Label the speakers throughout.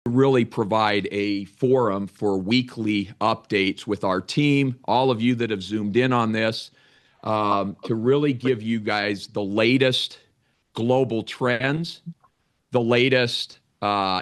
Speaker 1: really provide a forum for weekly updates with our team, all of you that have zoomed in on this, to really give you guys the latest global trends, the latest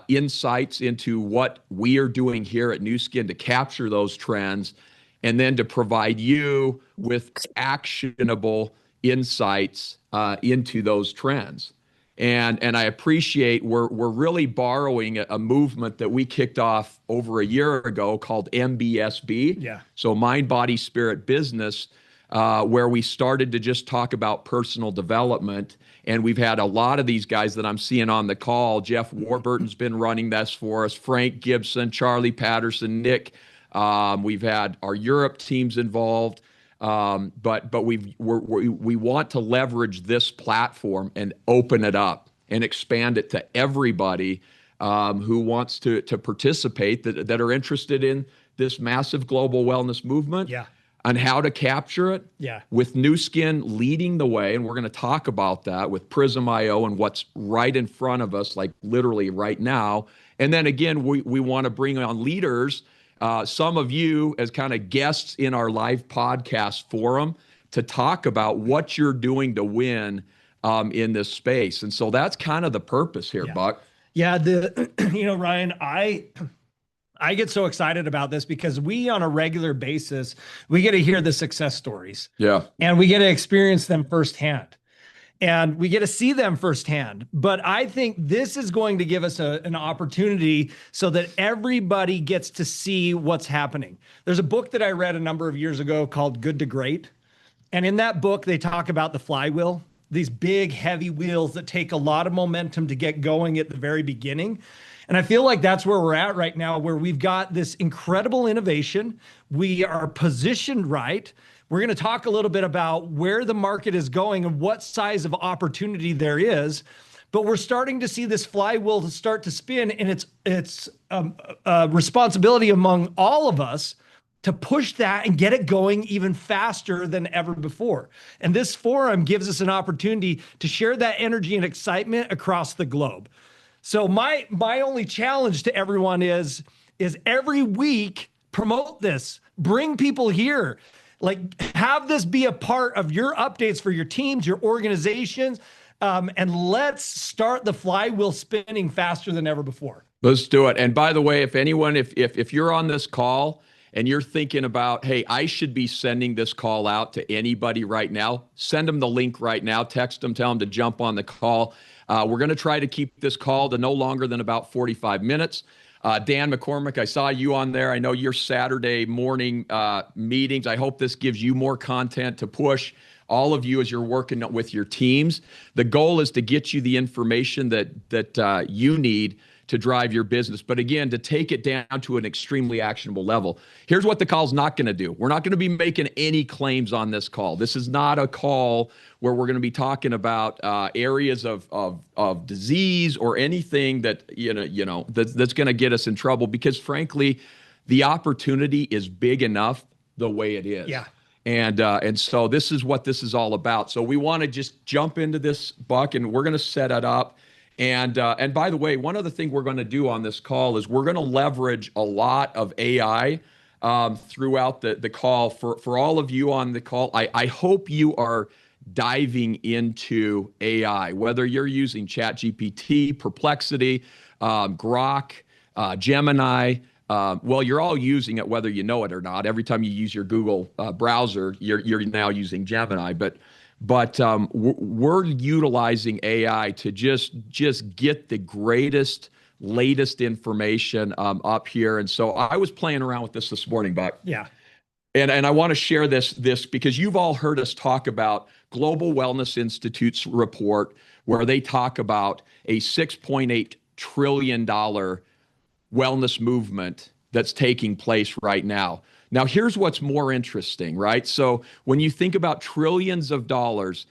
Speaker 1: insights into what we are doing here at Nu Skin to capture those trends, and then to provide you with actionable insights into those trends. And I appreciate we're really borrowing a movement that we kicked off over a year ago called MBSB.
Speaker 2: Yeah.
Speaker 1: So Mind, Body, Spirit, Business, where we started to just talk about personal development. And we've had a lot of these guys that I'm seeing on the call. Jeff Warburton's been running this for us, Frank Gibson, Charlie Patterson, Nick. We've had our Europe teams involved. But we want to leverage this platform and open it up and expand it to everybody who wants to participate, that are interested in this massive global wellness movement.
Speaker 2: Yeah.
Speaker 1: On how to capture it.
Speaker 2: Yeah.
Speaker 1: With Nu Skin leading the way, and we're going to talk about that with PRYSM IO and what's right in front of us, like literally right now. And then again, we want to bring on leaders. Some of you as kind of guests in our live podcast forum to talk about what you're doing to win in this space. And so that's kind of the purpose here,
Speaker 2: Yeah.
Speaker 1: Buck.
Speaker 2: Yeah, Ryan, I get so excited about this because we, on a regular basis, we get to hear the success stories.
Speaker 1: Yeah.
Speaker 2: And we get to experience them firsthand. And we get to see them firsthand. But I think this is going to give us an opportunity so that everybody gets to see what's happening. There's a book that I read a number of years ago called Good to Great. And in that book, they talk about the flywheel, these big, heavy wheels that take a lot of momentum to get going at the very beginning. And I feel like that's where we're at right now, where we've got this incredible innovation. We are positioned right. We're going to talk a little bit about where the market is going and what size of opportunity there is. But we're starting to see this flywheel to start to spin, and it's a responsibility among all of us to push that and get it going even faster than ever before. And this forum gives us an opportunity to share that energy and excitement across the globe. So my only challenge to everyone is every week, promote this, bring people here, like have this be a part of your updates for your teams, your organizations, and let's start the flywheel spinning faster than ever before.
Speaker 1: Let's do it. And by the way, if anyone, if you're on this call and you're thinking about, hey, I should be sending this call out to anybody right now, send them the link right now, text them, tell them to jump on the call. We're going to try to keep this call to no longer than about 45 minutes. Dan McCormick, I saw you on there. I know your Saturday morning meetings. I hope this gives you more content to push all of you as you're working with your teams. The goal is to get you the information that you need to drive your business. But again, to take it down to an extremely actionable level. Here's what the call's not going to do. We're not going to be making any claims on this call. This is not a call where we're going to be talking about areas of disease or anything that that's going to get us in trouble, because frankly, the opportunity is big enough the way it is.
Speaker 2: Yeah.
Speaker 1: And so this is what this is all about. So we want to just jump into this, Buck, and we're going to set it up. And by the way, one other thing we're going to do on this call is we're going to leverage a lot of AI throughout the call. For all of you on the call, I hope you are diving into AI, whether you're using ChatGPT, Perplexity, Grok, Gemini. Well, you're all using it whether you know it or not. Every time you use your Google browser, you're now using Gemini. But we're utilizing AI to just get the latest information up here. And so I was playing around with this morning, Buck.
Speaker 2: Yeah.
Speaker 1: And I want to share this because you've all heard us talk about Global Wellness Institute's report, where they talk about a $6.8 trillion wellness movement that's taking place right now. Now, here's what's more interesting, right? So when you think about trillions of dollars,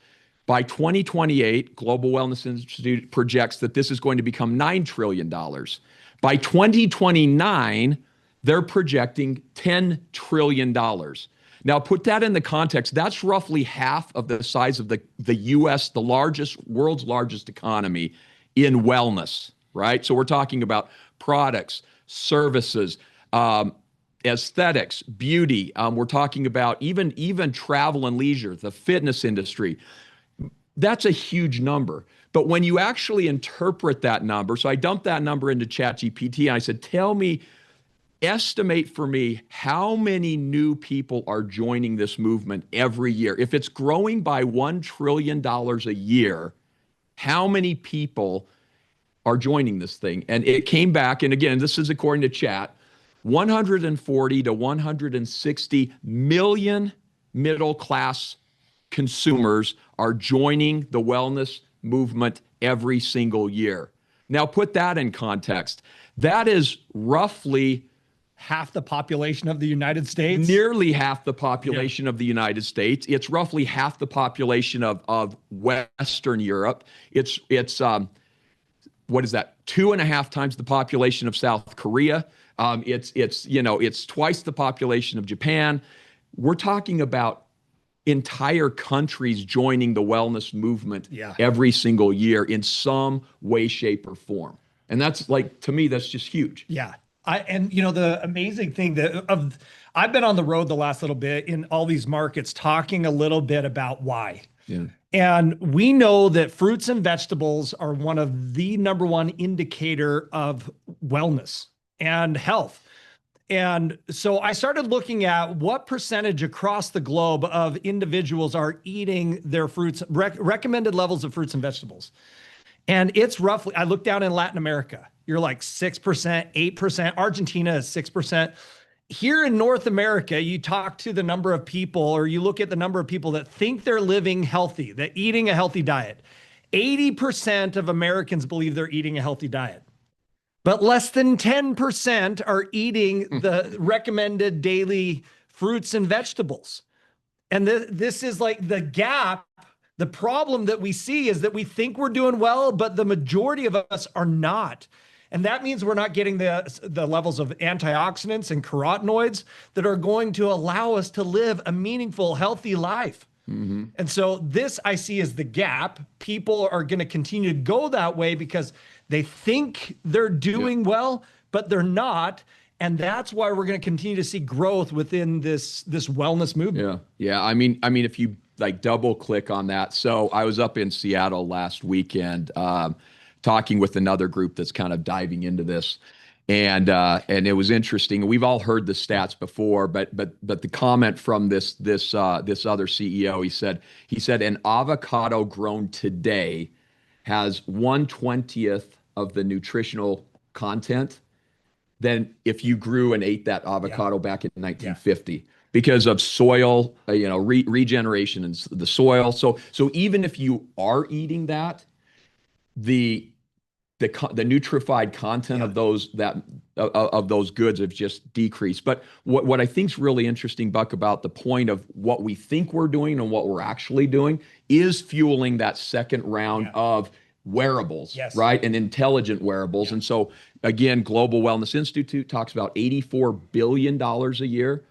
Speaker 1: by 2028, Global Wellness Institute projects that this is going to become $9 trillion. By 2029, they're projecting $10 trillion. Now, put that in the context. That's roughly half of the size of the U.S., the world's largest economy in wellness, right? So we're talking about products, services, aesthetics, beauty. We're talking about even travel and leisure, the fitness industry. That's a huge number. But when you actually interpret that number, so I dumped that number into ChatGPT and I said, estimate for me how many new people are joining this movement every year. If it's growing by $1 trillion a year, how many people are joining this thing? And it came back, and again, this is according to chat, 140 to 160 million middle class consumers are joining the wellness movement every single year. Now put that in context. That is roughly
Speaker 2: half the population of the United States.
Speaker 1: Nearly half the population of the United States. It's roughly half the population of Western Europe. It's what is that? 2.5 times the population of South Korea. It's twice the population of Japan. We're talking about entire countries joining the wellness movement every single year in some way, shape, or form. And that's like, to me, that's just huge.
Speaker 2: Yeah. The amazing thing I've been on the road the last little bit in all these markets talking a little bit about why.
Speaker 1: Yeah.
Speaker 2: And we know that fruits and vegetables are one of the number one indicator of wellness and health. And so I started looking at what percentage across the globe of individuals are eating their fruits, recommended levels of fruits and vegetables. And it's roughly, I looked down in Latin America, you're like 6%, 8%. Argentina is 6%. Here in North America, you talk to the number of people, or you look at the number of people that think they're living healthy, that eating a healthy diet. 80% of Americans believe they're eating a healthy diet. But less than 10% are eating the recommended daily fruits and vegetables. And this is like the gap. The problem that we see is that we think we're doing well, but the majority of us are not. And that means we're not getting the levels of antioxidants and carotenoids that are going to allow us to live a meaningful, healthy life. Mm-hmm. And so this I see as the gap. People are going to continue to go that way because they think they're doing well, but they're not. And that's why we're going to continue to see growth within this wellness movement.
Speaker 1: Yeah. I mean, if you like double click on that. So I was up in Seattle last weekend, talking with another group that's kind of diving into this. And it was interesting. We've all heard the stats before, but the comment from this other CEO, he said an avocado grown today has 1/20th of the nutritional content than if you grew and ate that avocado back in 1950 because of soil, regeneration in the soil. So even if you are eating that, the nutrified content of those goods have just decreased. But what I think is really interesting, Buck, about the point of what we think we're doing and what we're actually doing is fueling that second round of wearables, right? And intelligent wearables. And so again, Global Wellness Institute talks about $84 billion a year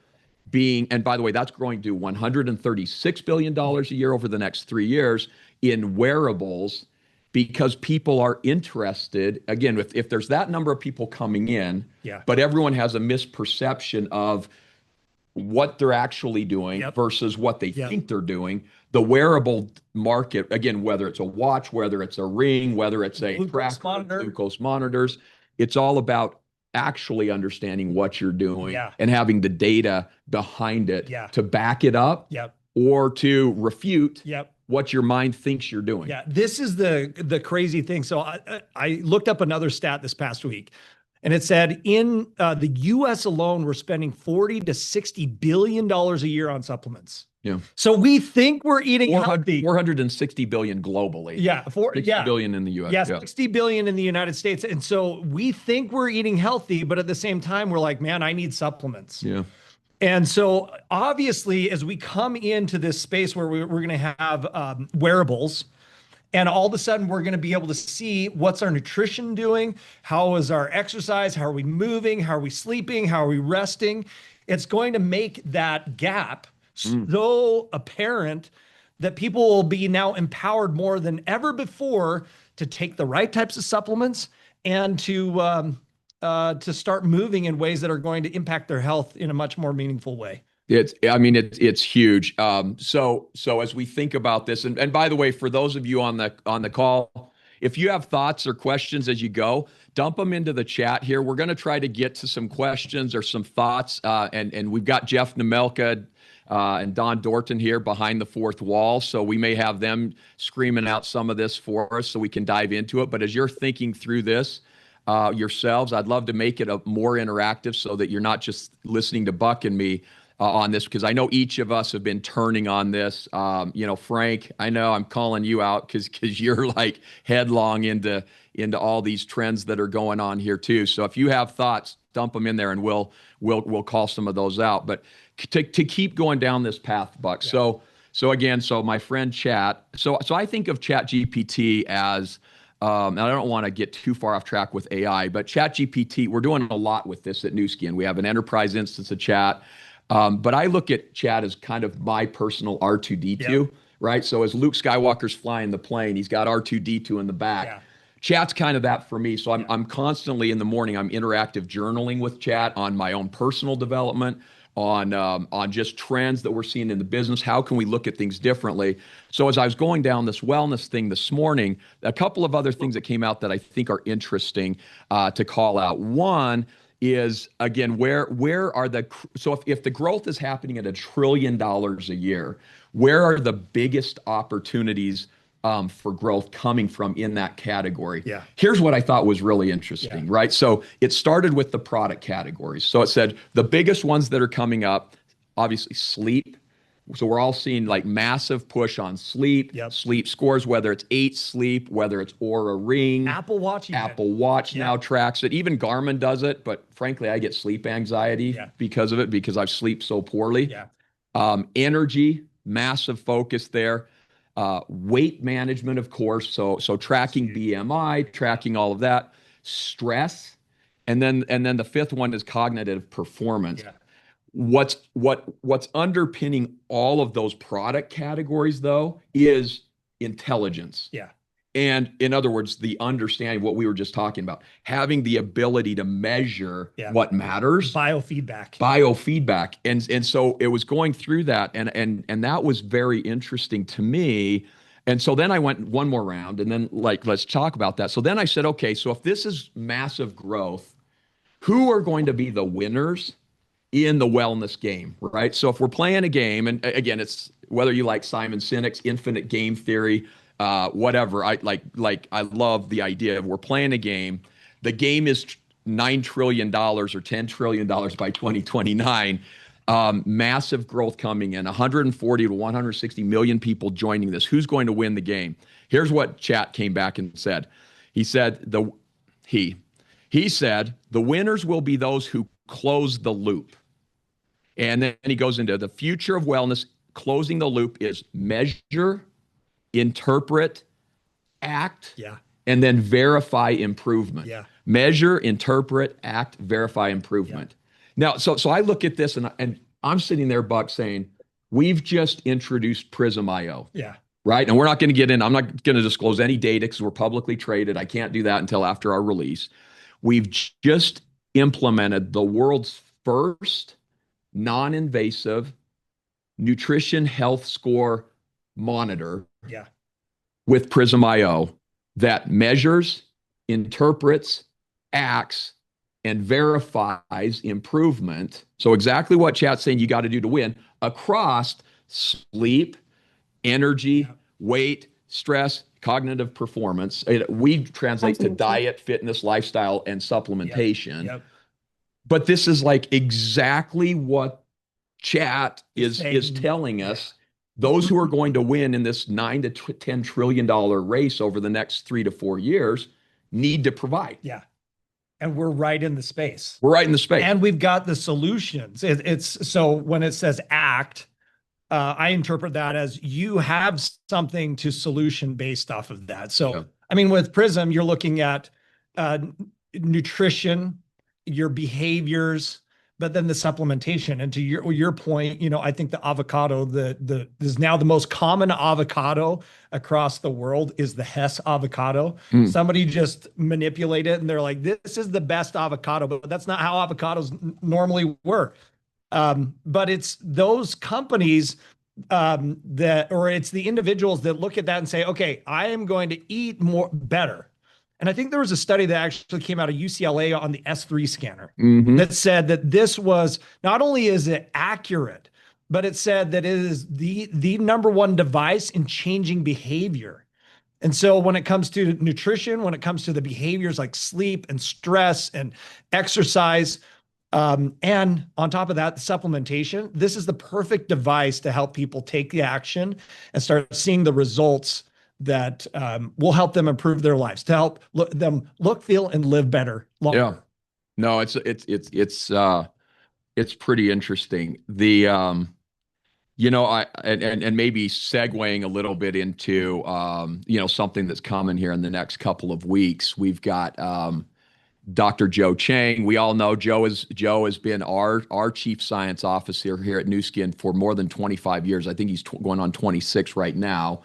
Speaker 1: being, and by the way, that's growing to $136 billion a year over the next 3 years in wearables, because people are interested. Again, if there's that number of people coming in, but everyone has a misperception of what they're actually doing versus what they think they're doing. The wearable market, again, whether it's a watch, whether it's a ring, whether it's a glucose monitors, it's all about actually understanding what you're doing and having the data behind it to back it up or to refute what your mind thinks you're doing.
Speaker 2: Yeah, this is the crazy thing. So I looked up another stat this past week, and it said in the US alone, we're spending $40 to $60 billion a year on supplements.
Speaker 1: Yeah.
Speaker 2: So we think we're eating healthy.
Speaker 1: 460 billion globally. 60 billion in the US.
Speaker 2: 60 billion in the United States. And so we think we're eating healthy, but at the same time, we're like, man, I need supplements.
Speaker 1: Yeah.
Speaker 2: And so obviously, as we come into this space where we're going to have wearables, and all of a sudden we're going to be able to see what's our nutrition doing, how is our exercise, how are we moving, how are we sleeping, how are we resting, it's going to make that gap so apparent that people will be now empowered more than ever before to take the right types of supplements and to to start moving in ways that are going to impact their health in a much more meaningful way.
Speaker 1: It's huge. So as we think about this, and by the way, for those of you on the call, if you have thoughts or questions as you go, dump them into the chat here. We're going to try to get to some questions or some thoughts. And we've got Jeff Nemelka and Don Dorton here behind the fourth wall. So we may have them screaming out some of this for us so we can dive into it. But as you're thinking through this yourselves, I'd love to make it a more interactive so that you're not just listening to Buck and me on this, because I know each of us have been turning on this. Frank, I know I'm calling you out because you're like headlong into all these trends that are going on here too. So if you have thoughts, dump them in there and we'll call some of those out. But to keep going down this path, Buck. Yeah. So my friend Chat. So I think of Chat GPT as and I don't want to get too far off track with AI, but Chat GPT, we're doing a lot with this at Nu Skin. We have an enterprise instance of Chat. But I look at Chat as kind of my personal R2D2, right? So as Luke Skywalker's flying the plane, he's got R2D2 in the back. Yeah. Chat's kind of that for me. So I'm constantly in the morning, I'm interactive journaling with Chat on my own personal development, on just trends that we're seeing in the business. How can we look at things differently? So as I was going down this wellness thing this morning, a couple of other things that came out that I think are interesting to call out. One is, again, so if the growth is happening at $1 trillion a year, where are the biggest opportunities for growth coming from in that category? Yeah. Here's what I thought was really interesting, right? So it started with the product categories. So it said the biggest ones that are coming up, obviously sleep. So we're all seeing like massive push on sleep, sleep scores, whether it's 8 Sleep, whether it's Oura Ring.
Speaker 2: Apple Watch
Speaker 1: now tracks it. Even Garmin does it, but frankly, I get sleep anxiety because of it, because I've slept so poorly. Energy, massive focus there. Weight management, of course. So tracking BMI, tracking all of that. Stress. And then the fifth one is cognitive performance. Yeah. What's underpinning all of those product categories, though, is intelligence. Yeah. And in other words, the understanding of what we were just talking about, having the ability to measure what matters. Biofeedback. And so it was going through that, and that was very interesting to me. And so then I went one more round, and then let's talk about that. So then I said, okay, so if this is massive growth, who are going to be the winners in the wellness game, right? So if we're playing a game, and again, it's whether you like Simon Sinek's infinite game theory, whatever. I love the idea of we're playing a game. The game is $9 trillion or $10 trillion by 2029. Massive growth coming in, 140 to 160 million people joining this. Who's going to win the game? Here's what Chat came back and said. He said he said the winners will be those who close the loop. And then he goes into the future of wellness. Closing the loop is measure, interpret, act, and then verify improvement. Yeah. Measure, interpret, act, verify improvement. Yeah. Now, so I look at this and I'm sitting there, Buck, saying, we've just introduced Prism IO. Yeah. Right? And we're not going to get in, I'm not going to disclose any data because we're publicly traded. I can't do that until after our release. We've just implemented the world's first non-invasive nutrition health score monitor with Prism IO that measures, interprets, acts, and verifies improvement. So exactly what Chat's saying you got to do to win across sleep, energy, weight, stress, cognitive performance. We translate to diet, fitness, lifestyle, and supplementation. Yep. But this is like exactly what Chat is telling us. Those who are going to win in this $9 to $10 trillion race over the next 3 to 4 years need to provide. Yeah.
Speaker 2: And we're right in the space.
Speaker 1: We're right in the space.
Speaker 2: And we've got the solutions. It's so when it says act, I interpret that as you have something to solution based off of that. So, I mean, with Prism, you're looking at nutrition, your behaviors, but then the supplementation. And to your point, I think the avocado, the is now the most common avocado across the world is the Hess avocado. Somebody just manipulate it and they're like, this is the best avocado, but that's not how avocados normally work. But it's those companies it's the individuals that look at that and say, okay, I am going to eat better. And I think there was a study that actually came out of UCLA on the S3 scanner that said that this was, not only is it accurate, but it said that it is the number one device in changing behavior. And so when it comes to nutrition, when it comes to the behaviors like sleep and stress and exercise, and on top of that, the supplementation, this is the perfect device to help people take the action and start seeing the results that will help them improve their lives, to help them look, feel, and live better longer.
Speaker 1: Yeah. No, it's pretty interesting. The and maybe segueing a little bit into something that's coming here in the next couple of weeks. We've got Dr. Joe Chang. We all know Joe has been our chief science officer here at Nu Skin for more than 25 years. I think he's going on 26 right now.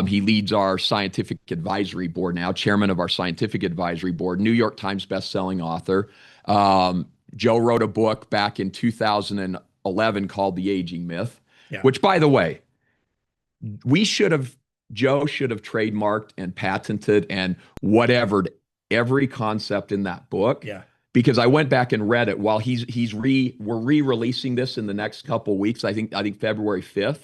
Speaker 1: He leads our scientific advisory board now, chairman of our scientific advisory board, New York Times bestselling author. Joe wrote a book back in 2011 called The Aging Myth, which, by the way, Joe should have trademarked and patented and whatevered every concept in that book. Yeah. Because I went back and read it while we're re-releasing this in the next couple of weeks. I think February 5th.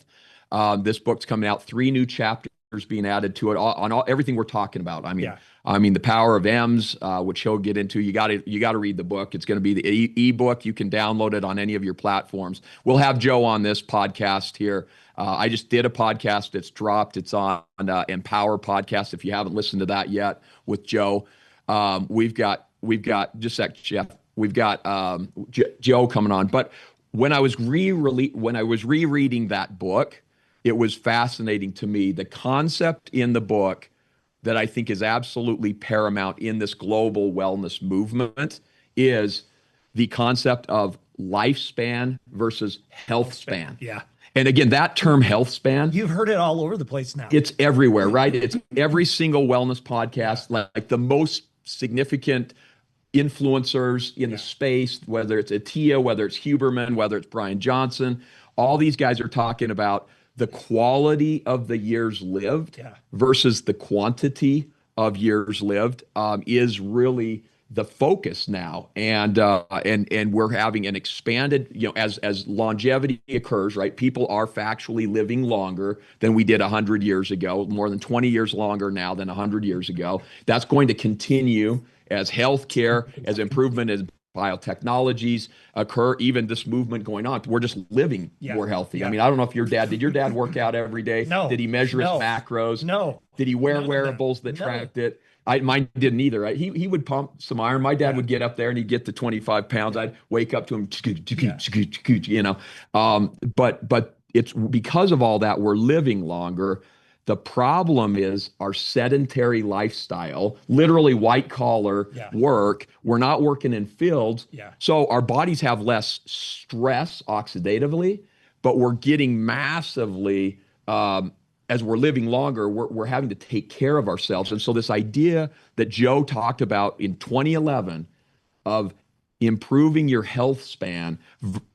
Speaker 1: This book's coming out, 3 new chapters being added to it on everything we're talking about. I mean, the power of M's, which he'll get into. You got to read the book. It's going to be the ebook. You can download it on any of your platforms. We'll have Joe on this podcast here. I just did a podcast that's dropped. It's on Empower Podcast. If you haven't listened to that yet with Joe, we've got just a sec, Jeff. We've got Joe coming on. But when I was rereading that book, it was fascinating to me. The concept in the book that I think is absolutely paramount in this global wellness movement is the concept of lifespan versus health span. Yeah. And again, that term health span,
Speaker 2: you've heard it all over the place now.
Speaker 1: It's everywhere, right? It's every single wellness podcast, like the most significant influencers in the space, whether it's Atia, whether it's Huberman, whether it's Brian Johnson, all these guys are talking about the quality of the years lived versus the quantity of years lived is really the focus now. And we're having an expanded, as longevity occurs, right? People are factually living longer than we did 100 years ago, more than 20 years longer now than 100 years ago. That's going to continue as healthcare, as improvement as biotechnologies occur, even this movement going on. We're just living more healthy. I mean, I don't know if did your dad work out every day?
Speaker 2: No.
Speaker 1: Did he measure his macros?
Speaker 2: No.
Speaker 1: Did he wear wearables that tracked it? Mine didn't either. Right? He would pump some iron. My dad would get up there and he'd get to 25 pounds. I'd wake up to him, but it's because of all that, we're living longer. The problem is our sedentary lifestyle, literally white collar work. We're not working in fields. So our bodies have less stress oxidatively, but we're getting massively, as we're living longer, we're having to take care of ourselves. And so this idea that Joe talked about in 2011 of improving your health span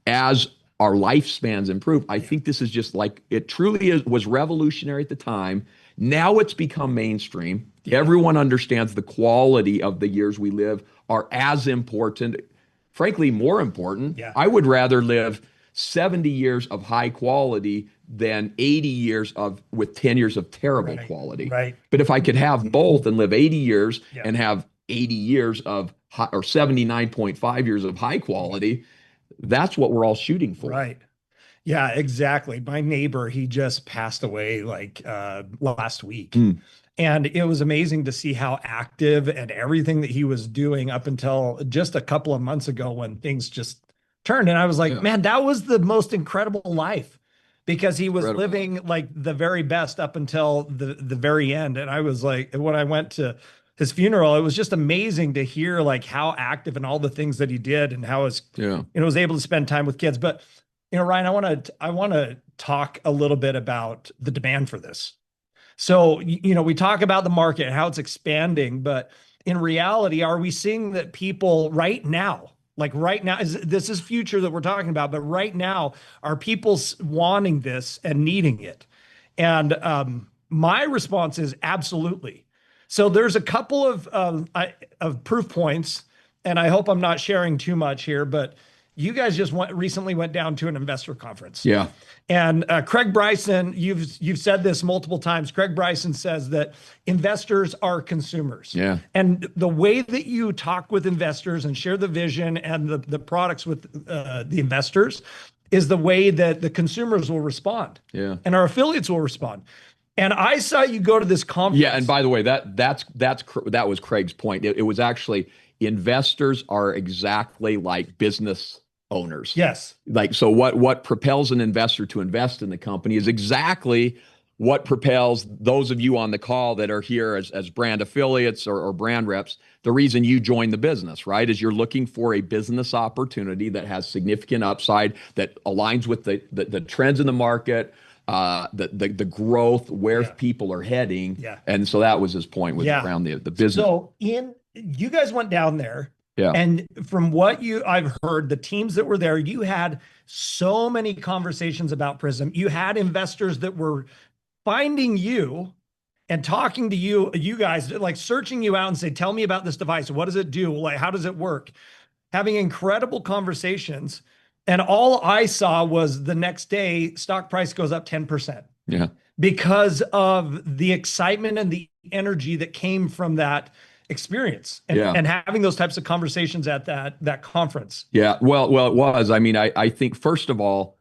Speaker 1: as our lifespans improve. I think this is just like, it truly was revolutionary at the time. Now it's become mainstream. Everyone understands the quality of the years we live are as important, frankly, more important. I would rather live 70 years of high quality than 80 years with 10 years of terrible quality. Right. But if I could have both and live 80 years and have 80 years of or 79.5 years of high quality, that's what we're all shooting for.
Speaker 2: Right. Yeah, exactly. My neighbor, he just passed away last week. And it was amazing to see how active and everything that he was doing up until just a couple of months ago when things just turned. And I was like, man, that was the most incredible life, because he was living like the very best up until the very end. And I was like, when I went to his funeral, it was just amazing to hear like how active and all the things that he did and how his, was able to spend time with kids. But, Ryan, I want to talk a little bit about the demand for this. So, we talk about the market and how it's expanding, but in reality, are we seeing that people right now, this is future that we're talking about, but right now, are people wanting this and needing it? And my response is absolutely. So there's a couple of proof points, and I hope I'm not sharing too much here, but you guys just recently went down to an investor conference.
Speaker 1: Yeah.
Speaker 2: And Craig Bryson, you've said this multiple times. Craig Bryson says that investors are consumers.
Speaker 1: Yeah.
Speaker 2: And the way that you talk with investors and share the vision and the products with the investors is the way that the consumers will respond.
Speaker 1: Yeah.
Speaker 2: And our affiliates will respond. And I saw you go to this conference.
Speaker 1: Yeah. And by the way, that was Craig's point. It was actually investors are exactly like business owners.
Speaker 2: Yes.
Speaker 1: Like, so what propels an investor to invest in the company is exactly what propels those of you on the call that are here as brand affiliates or brand reps. The reason you join the business, right, is you're looking for a business opportunity that has significant upside, that aligns with the trends in the market, the growth, where people are heading.
Speaker 2: Yeah.
Speaker 1: And so that was his point with around the business.
Speaker 2: So you guys went down there.
Speaker 1: Yeah.
Speaker 2: And from what I've heard, the teams that were there, you had so many conversations about Prism. You had investors that were finding you and talking to you guys, like searching you out and say, tell me about this device. What does it do? Like, how does it work? Having incredible conversations. And all I saw was the next day, stock price goes up 10%.
Speaker 1: Yeah.
Speaker 2: Because of the excitement and the energy that came from that experience and having those types of conversations at that conference.
Speaker 1: Yeah. Well, it was. I mean, I think first of all,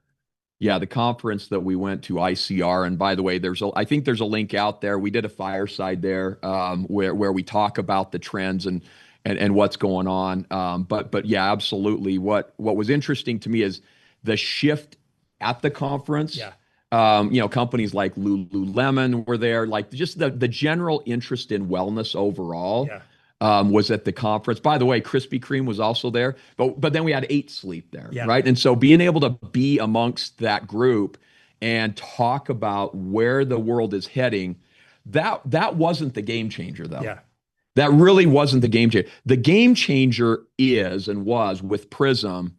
Speaker 1: the conference that we went to, ICR, and by the way, I think there's a link out there. We did a fireside there where we talk about the trends and what's going on. But yeah, absolutely. What was interesting to me is the shift at the conference.
Speaker 2: Yeah.
Speaker 1: Companies like Lululemon were there, like just the general interest in wellness overall was at the conference. By the way, Krispy Kreme was also there, but then we had 8 Sleep there, right? And so being able to be amongst that group and talk about where the world is heading, that wasn't the game changer though.
Speaker 2: Yeah.
Speaker 1: That really wasn't the game changer. The game changer is and was with Prism,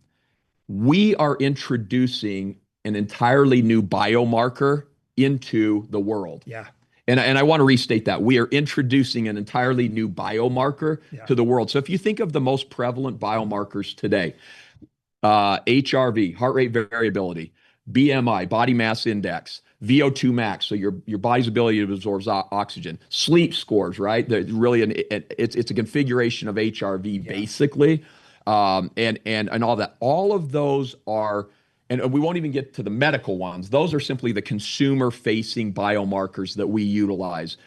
Speaker 1: we are introducing an entirely new biomarker into the world.
Speaker 2: Yeah.
Speaker 1: And I want to restate that. We are introducing an entirely new biomarker to the world. So if you think of the most prevalent biomarkers today, HRV, heart rate variability, BMI, body mass index, VO2 max, so your body's ability to absorb oxygen, sleep scores, right? Really, it's a configuration of HRV basically, and all that. All of those are. And we won't even get to the medical ones. Those are simply the consumer-facing biomarkers that we utilize.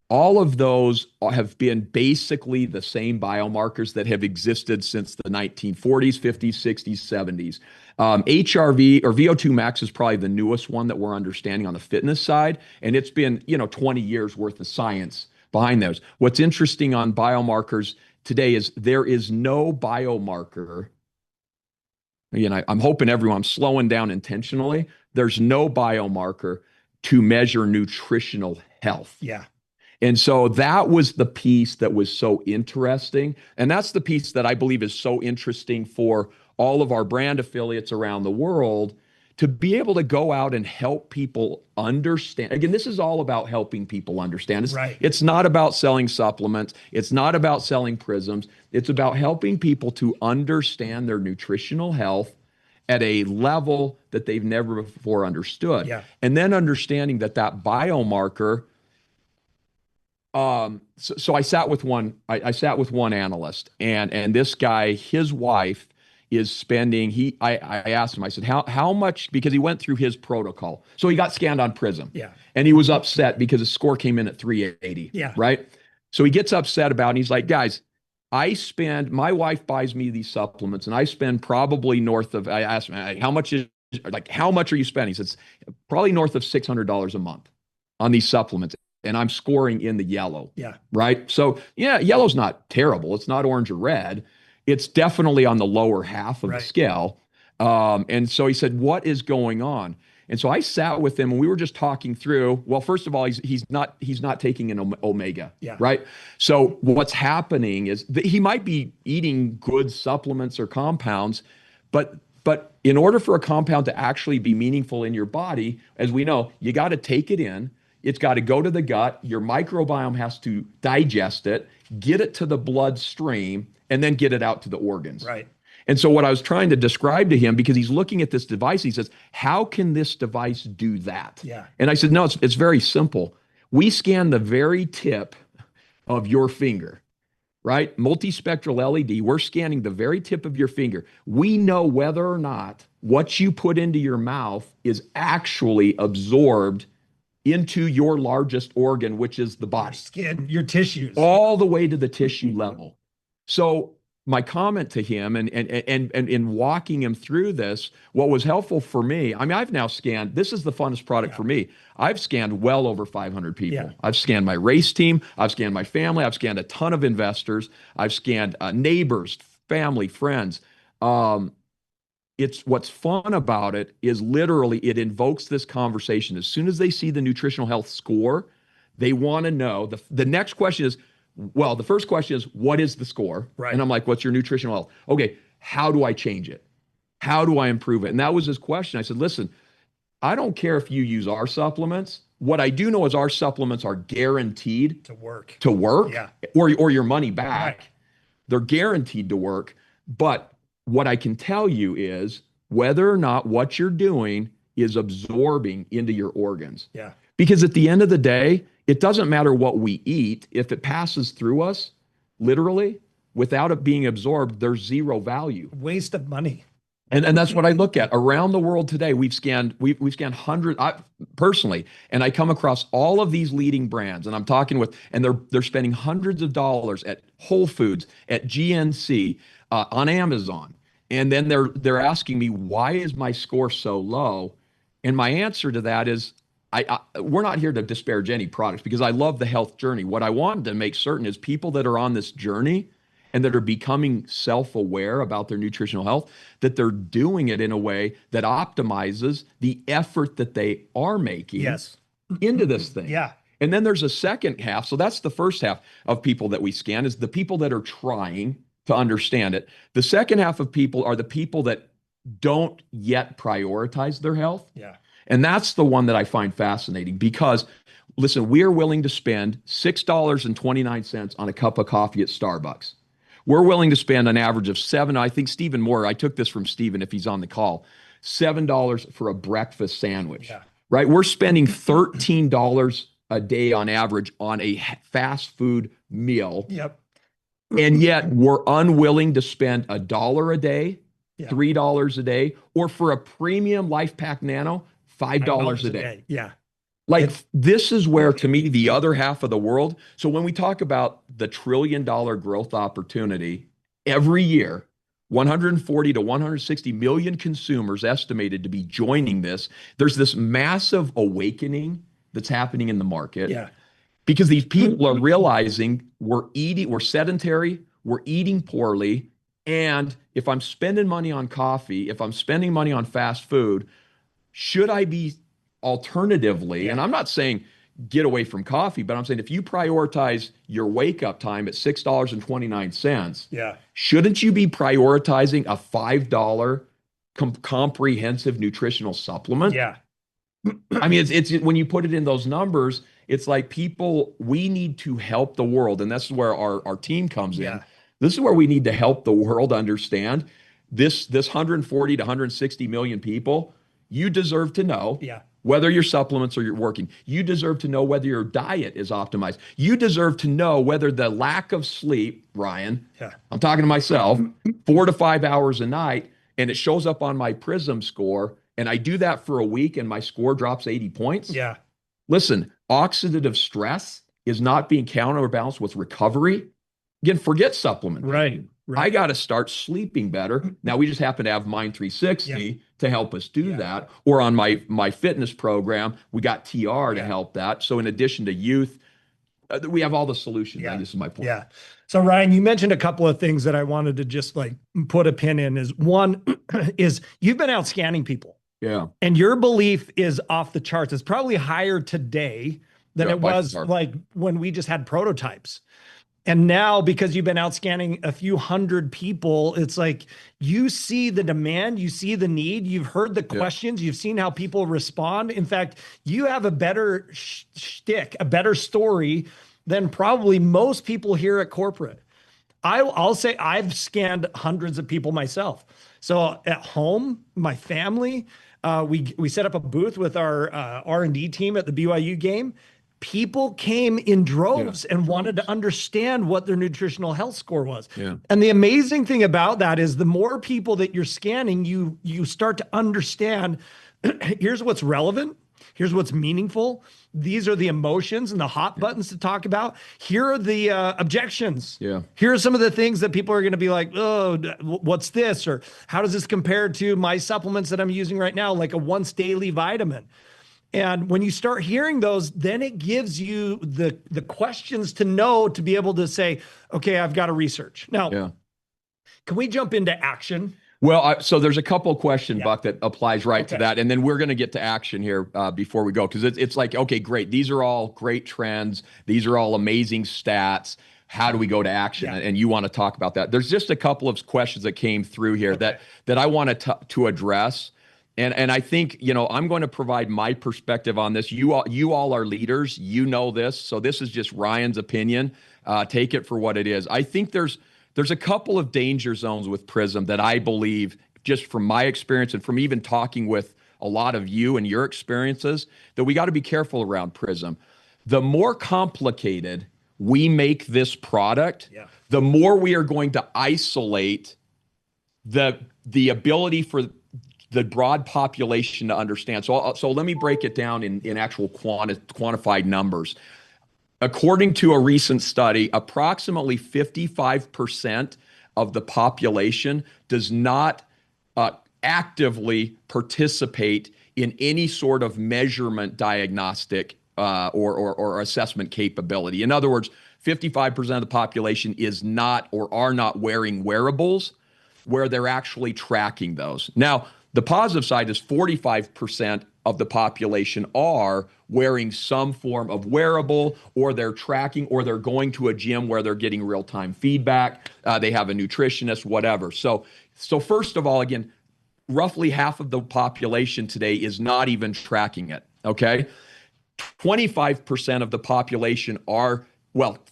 Speaker 1: All of those have been basically the same biomarkers that have existed since the 1940s, 50s, 60s, 70s. HRV or VO2 max is probably the newest one that we're understanding on the fitness side. And it's been, 20 years worth of science behind those. What's interesting on biomarkers today is there is no biomarker. Again, I'm hoping I'm slowing down intentionally. There's no biomarker to measure nutritional health.
Speaker 2: Yeah.
Speaker 1: And so that was the piece that was so interesting. And that's the piece that I believe is so interesting for all of our brand affiliates around the world to be able to go out and help people understand. Again, this is all about helping people understand. It's not about selling supplements. It's not about selling prisms. It's about helping people to understand their nutritional health at a level that they've never before understood.
Speaker 2: Yeah.
Speaker 1: And then understanding that biomarker. So I sat with one analyst, and this guy, his wife is spending, I asked him, I said, how much, because he went through his protocol. So he got scanned on Prism.
Speaker 2: Yeah.
Speaker 1: And he was upset because his score came in at 380.
Speaker 2: Yeah.
Speaker 1: Right. So he gets upset about it, and he's like, guys, my wife buys me these supplements, and I spend probably north of, I asked him, how much are you spending? He says, probably north of $600 a month on these supplements. and I'm scoring in the yellow.
Speaker 2: Yeah.
Speaker 1: Right. So yeah, yellow's not terrible. It's not orange or red. It's definitely on the lower half of the scale. And so he said, what is going on? And so I sat with him and we were just talking through, well, first of all, he's not taking an omega, right? So what's happening is that he might be eating good supplements or compounds, but in order for a compound to actually be meaningful in your body, as we know, you got to take it in. It's got to go to the gut. Your microbiome has to digest it, get it to the bloodstream, and then get it out to the organs.
Speaker 2: Right.
Speaker 1: And so what I was trying to describe to him, because he's looking at this device, he says, how can this device do that?
Speaker 2: Yeah.
Speaker 1: And I said, no, it's very simple. We scan the very tip of your finger, right? Multispectral LED, we're scanning the very tip of your finger. We know whether or not what you put into your mouth is actually absorbed into your largest organ, which is the body.
Speaker 2: Your skin, your tissues.
Speaker 1: All the way to the tissue level. So my comment to him and in walking him through this, what was helpful for me, I mean, I've now scanned, this is the funnest product for me. I've scanned well over 500 people.
Speaker 2: Yeah.
Speaker 1: I've scanned my race team. I've scanned my family. I've scanned a ton of investors. I've scanned neighbors, family, friends. It's what's fun about it is literally it invokes this conversation. As soon as they see the nutritional health score, they want to know. The next question is, well, the first question is, what is the score?
Speaker 2: Right.
Speaker 1: And I'm like, what's your nutritional health? Okay, how do I change it? How do I improve it? And that was his question. I said, listen, I don't care if you use our supplements. What I do know is our supplements are guaranteed
Speaker 2: to work.
Speaker 1: Yeah. or your money back.
Speaker 2: Right.
Speaker 1: They're guaranteed to work. But what I can tell you is whether or not what you're doing is absorbing into your organs.
Speaker 2: Yeah.
Speaker 1: Because at the end of the day, it doesn't matter what we eat. If it passes through us, literally, without it being absorbed, there's zero value.
Speaker 2: Waste of money.
Speaker 1: And that's what I look at. Around the world today, we've scanned hundreds, personally, and I come across all of these leading brands, and I'm talking with, and they're spending hundreds of dollars at Whole Foods, at GNC, on Amazon. And then they're asking me, why is my score so low? And my answer to that is, we're not here to disparage any products because I love the health journey. What I wanted to make certain is people that are on this journey and that are becoming self-aware about their nutritional health, that they're doing it in a way that optimizes the effort that they are making into this thing.
Speaker 2: Yeah.
Speaker 1: And then there's a second half. So that's the first half of people that we scan, is the people that are trying to understand it. The second half of people are the people that don't yet prioritize their health.
Speaker 2: Yeah.
Speaker 1: And that's the one that I find fascinating because, listen, we are willing to spend $6.29 on a cup of coffee at Starbucks. We're willing to spend an average of $7. I think Stephen Moore, I took this from Stephen if he's on the call, $7 for a breakfast sandwich, right? We're spending $13 a day on average on a fast food meal.
Speaker 2: Yep.
Speaker 1: And yet we're unwilling to spend $1 a day, $3 a day, or for a premium Life Pack Nano, $5 a day.
Speaker 2: Yeah.
Speaker 1: Like this is where, to me, the other half of the world. So when we talk about the $1 trillion growth opportunity, every year, 140 to 160 million consumers estimated to be joining this. There's this massive awakening that's happening in the market.
Speaker 2: Yeah.
Speaker 1: Because these people are realizing we're sedentary, we're eating poorly. And if I'm spending money on coffee, if I'm spending money on fast food, should I be alternatively, and I'm not saying get away from coffee, but I'm saying if you prioritize your wake up time at $6.29, shouldn't you be prioritizing a $5 comprehensive nutritional supplement?
Speaker 2: Yeah.
Speaker 1: I mean, it's when you put it in those numbers, it's like people, we need to help the world. And that's where our team comes in. This is where we need to help the world understand this 140 to 160 million people. You deserve to know whether your supplements are working. You deserve to know whether your diet is optimized. You deserve to know whether the lack of sleep, Ryan, I'm talking to myself, 4 to 5 hours a night, and it shows up on my Prism score, and I do that for a week and my score drops 80 points.
Speaker 2: Yeah.
Speaker 1: Listen, oxidative stress is not being counterbalanced with recovery. Again, forget supplement.
Speaker 2: Right.
Speaker 1: I got to start sleeping better. Now we just happen to have Mind 360 to help us do that. Or on my fitness program, we got TR to help that. So in addition to youth, we have all the solutions. This is my point.
Speaker 2: Yeah. So Ryan, you mentioned a couple of things that I wanted to just like put a pin in. Is one is you've been out scanning people.
Speaker 1: Yeah.
Speaker 2: And your belief is off the charts. It's probably higher today than it was like when we just had prototypes. And now, because you've been out scanning a few hundred people, it's like you see the demand, you see the need, you've heard the questions, you've seen how people respond. In fact, you have a better shtick, a better story than probably most people here at corporate. I'll say I've scanned hundreds of people myself. So at home, my family, we set up a booth with our R&D team at the BYU game. People came in droves and wanted to understand what their nutritional health score was. And the amazing thing about that is the more people that you're scanning, you start to understand, here's what's relevant. Here's what's meaningful. These are the emotions and the hot buttons to talk about. Here are the objections. Here are some of the things that people are going to be like, oh, what's this? Or how does this compare to my supplements that I'm using right now, like a once daily vitamin? And when you start hearing those, then it gives you the questions to know to be able to say, okay, I've got to research. Now, can we jump into action?
Speaker 1: Well, so there's a couple of questions, Buck, that applies to that. And then we're going to get to action here before we go. Because it's like, okay, great. These are all great trends. These are all amazing stats. How do we go to action? And you want to talk about that. There's just a couple of questions that came through here that I want to address. And I think, I'm going to provide my perspective on this. You all are leaders. You know this. So this is just Ryan's opinion. Take it for what it is. I think there's a couple of danger zones with Prism that I believe, just from my experience and from even talking with a lot of you and your experiences, that we got to be careful around Prism. The more complicated we make this product, the more we are going to isolate the ability for the broad population to understand. So let me break it down in actual quantified numbers. According to a recent study, approximately 55% of the population does not actively participate in any sort of measurement diagnostic or assessment capability. In other words, 55% of the population is not or are not wearing wearables where they're actually tracking those. Now, the positive side is 45% of the population are wearing some form of wearable, or they're tracking, or they're going to a gym where they're getting real-time feedback. They have a nutritionist, whatever. So first of all, again, roughly half of the population today is not even tracking it, okay? 25% of the population are,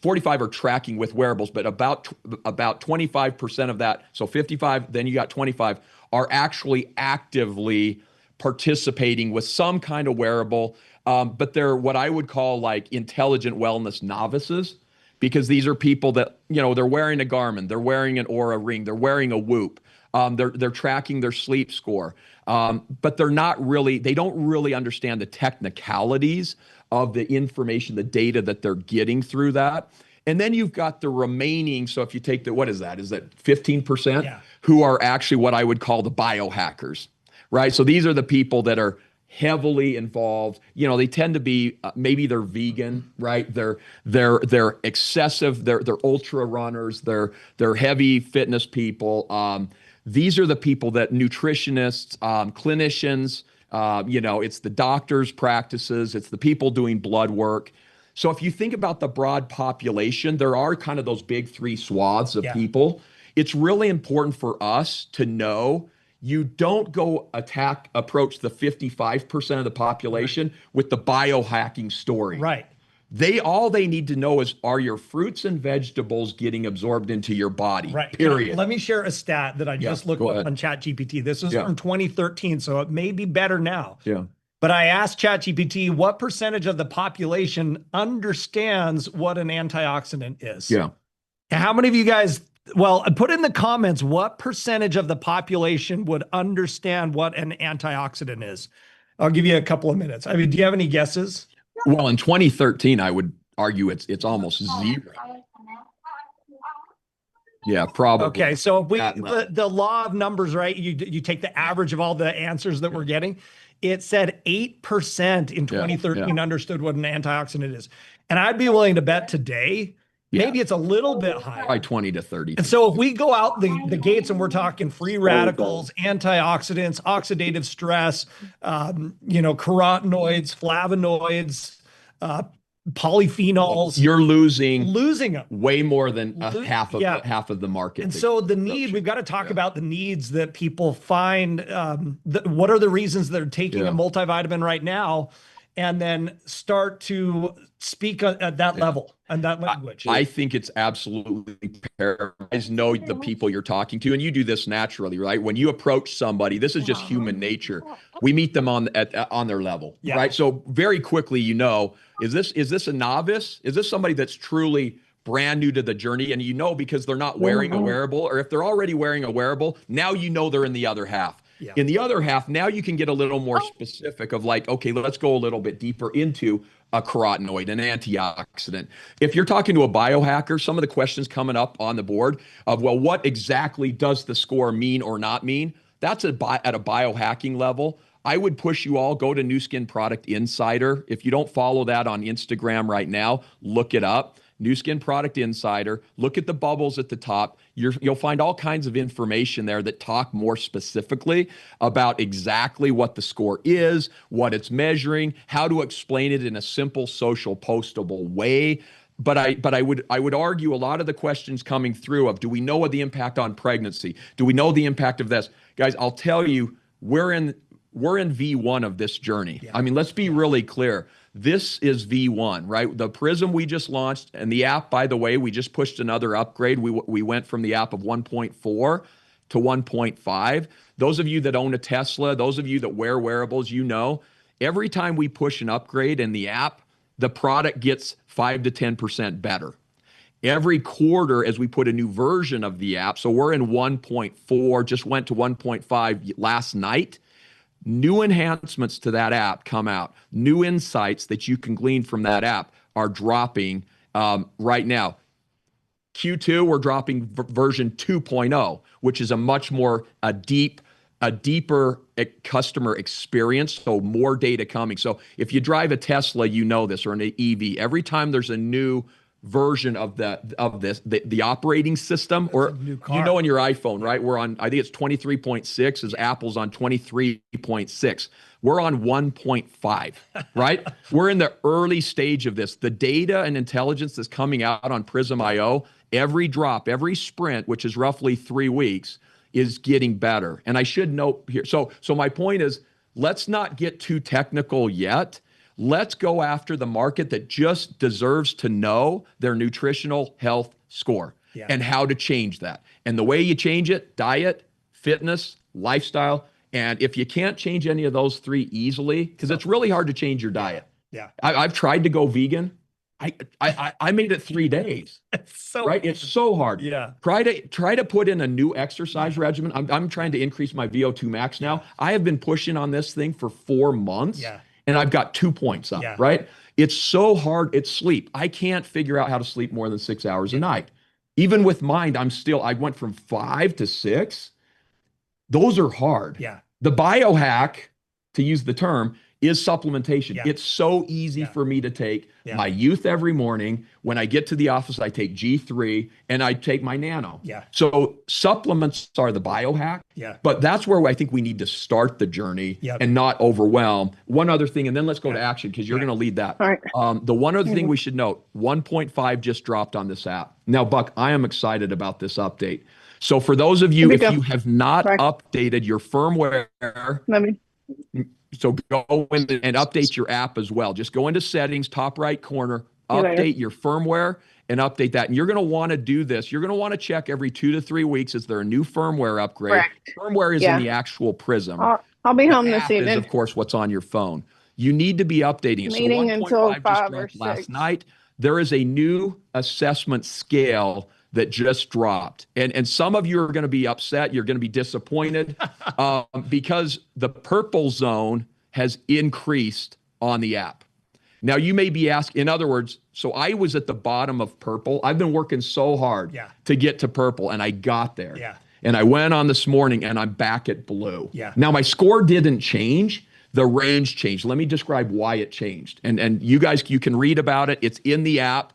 Speaker 1: 45 are tracking with wearables, but about 25% of that, so 55, then you got 25, are actually actively participating with some kind of wearable, but they're what I would call like intelligent wellness novices, because these are people that, they're wearing a Garmin, they're wearing an Oura ring, they're wearing a Whoop, they're tracking their sleep score, but they don't really understand the technicalities of the information, the data that they're getting through that. And then you've got the remaining, so if you take what is that? Is that 15% who are actually what I would call the biohackers, right? So these are the people that are heavily involved. They tend to be, maybe they're vegan, right? They're excessive, they're ultra runners, they're heavy fitness people. These are the people that nutritionists, clinicians, it's the doctors' practices, it's the people doing blood work. So if you think about the broad population, there are kind of those big three swaths of people. It's really important for us to know you don't go approach the 55% of the population with the biohacking story.
Speaker 2: Right.
Speaker 1: All they need to know is, are your fruits and vegetables getting absorbed into your body?
Speaker 2: Right.
Speaker 1: Period.
Speaker 2: Let me share a stat that I just looked up on ChatGPT. This is from 2013, so it may be better now. But I asked ChatGPT what percentage of the population understands what an antioxidant is. How many of you guys, put in the comments what percentage of the population would understand what an antioxidant is. I'll give you a couple of minutes. I mean, do you have any guesses?
Speaker 1: Well, in 2013, I would argue it's almost zero. Yeah, probably.
Speaker 2: Okay, so if we the law of numbers, right? You take the average of all the answers that we're getting. It said 8% in 2013 understood what an antioxidant is, and I'd be willing to bet today maybe it's a little bit higher,
Speaker 1: by 20 to 30.
Speaker 2: And so if we go out the gates and we're talking free radicals, antioxidants, oxidative stress, carotenoids, flavonoids, polyphenols,
Speaker 1: you're losing
Speaker 2: them
Speaker 1: way more than half of the market.
Speaker 2: And so the need, we've got to talk about the needs that people find. What are the reasons they're taking a multivitamin right now, and then start to speak at that level and that language.
Speaker 1: I think it's absolutely fair. Guys know the people you're talking to, and you do this naturally, right? When you approach somebody, this is just human nature. We meet them on their level, right? So very quickly, is this a novice? Is this somebody that's truly brand new to the journey? And because they're not wearing a wearable, or if they're already wearing a wearable, now they're in the other half. Yeah. In the other half, now you can get a little more specific of like, okay, let's go a little bit deeper into a carotenoid, an antioxidant. If you're talking to a biohacker, some of the questions coming up on the board of, well, what exactly does the score mean or not mean? That's at a biohacking level. I would push you all, go to Nu Skin Product Insider. If you don't follow that on Instagram right now, look it up. Nu Skin Product Insider. Look at the bubbles at the top. You'll find all kinds of information there that talk more specifically about exactly what the score is, what it's measuring, how to explain it in a simple, social, postable way. But I would argue a lot of the questions coming through of, do we know what the impact on pregnancy? Do we know the impact of this? Guys, I'll tell you, we're in V1 of this journey. Yeah. I mean, let's be really clear. This is V1, right? The Prism we just launched, and the app, by the way, we just pushed another upgrade. We went from the app of 1.4 to 1.5. Those of you that own a Tesla, those of you that wear wearables, every time we push an upgrade in the app, the product gets 5 to 10% better. Every quarter as we put a new version of the app, so we're in 1.4, just went to 1.5 last night. New enhancements to that app come out. New insights that you can glean from that app are dropping right now. Q2, we're dropping version 2.0, which is a much more deeper customer experience, so more data coming. So if you drive a Tesla, this, or an EV, every time there's a new version of the operating system, or in your iPhone, right? We're on, I think it's 23.6, as Apple's on 23.6. We're on 1.5, right? We're in the early stage of this. The data and intelligence that's coming out on PRYSM IO, every drop, every sprint, which is roughly 3 weeks, is getting better. And I should note here, so my point is, let's not get too technical yet. Let's go after the market that just deserves to know their nutritional health score and how to change that. And the way you change it, diet, fitness, lifestyle. And if you can't change any of those 3 easily, because it's really hard to change your diet. Yeah. I've tried to go vegan. I made it 3 days. It's so hard. Yeah. Try to put in a new exercise regimen. I'm trying to increase my VO2 max now. I have been pushing on this thing for 4 months. Yeah. And I've got 2 points up, right? It's so hard. It's sleep. I can't figure out how to sleep more than 6 hours a night. Even with mind, I went from 5 to 6. Those are hard. Yeah. The biohack, to use the term, is supplementation. Yeah. It's so easy for me to take my youth every morning. When I get to the office, I take G3 and I take my nano. Yeah. So supplements are the biohack. Yeah. But that's where I think we need to start the journey and not overwhelm. One other thing, and then let's go to action, because you're going to lead that. All right. The one other thing we should note, 1.5 just dropped on this app. Now, Buck, I am excited about this update. So for those of you, if you have not updated your firmware, so go in and update your app as well. Just go into settings, top right corner, update your firmware and update that. And you're going to want to do this. You're going to want to check every 2 to 3 weeks. Is there a new firmware upgrade? Correct. Firmware is in the actual Prism.
Speaker 3: I'll be home this evening.
Speaker 1: Is, of course, what's on your phone. You need to be updating it.
Speaker 3: Meeting
Speaker 1: so
Speaker 3: until 5 or 6.
Speaker 1: Last night, there is a new assessment scale that just dropped. And some of you are going to be upset. You're going to be disappointed because the purple zone has increased on the app. Now you may be asking, in other words, so I was at the bottom of purple. I've been working so hard to get to purple, and I got there.
Speaker 2: Yeah.
Speaker 1: And I went on this morning and I'm back at blue.
Speaker 2: Yeah.
Speaker 1: Now my score didn't change. The range changed. Let me describe why it changed. And you guys, you can read about it. It's in the app.